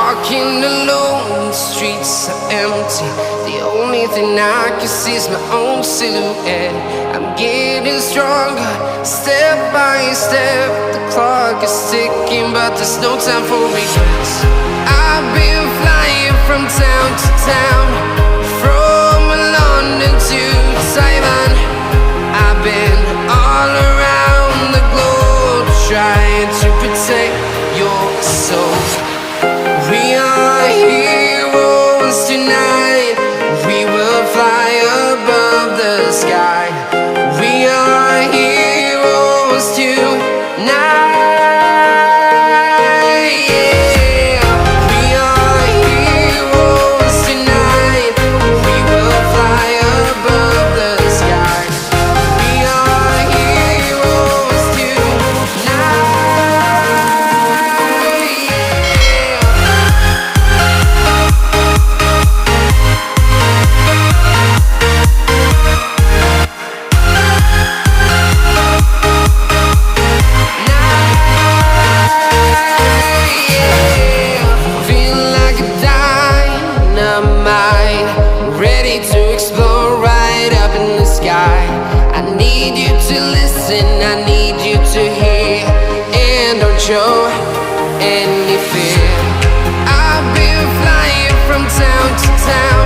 Walking alone, the streets are empty. The only thing I can see is my own silhouette. I'm getting stronger, step by step. The clock is ticking, but there's no time for regrets. I've been flying from town to town, from London to Taiwan. I've been all around the globe, trying to protect your soul. We are heroes tonight. We will fly above the sky. We are heroes tonight. Yeah. We are heroes tonight. We will fly above the sky. We are heroes tonight. Ready to explore right up in the sky. I need you to listen, I need you to hear, and don't show any fear. I've been flying from town to town,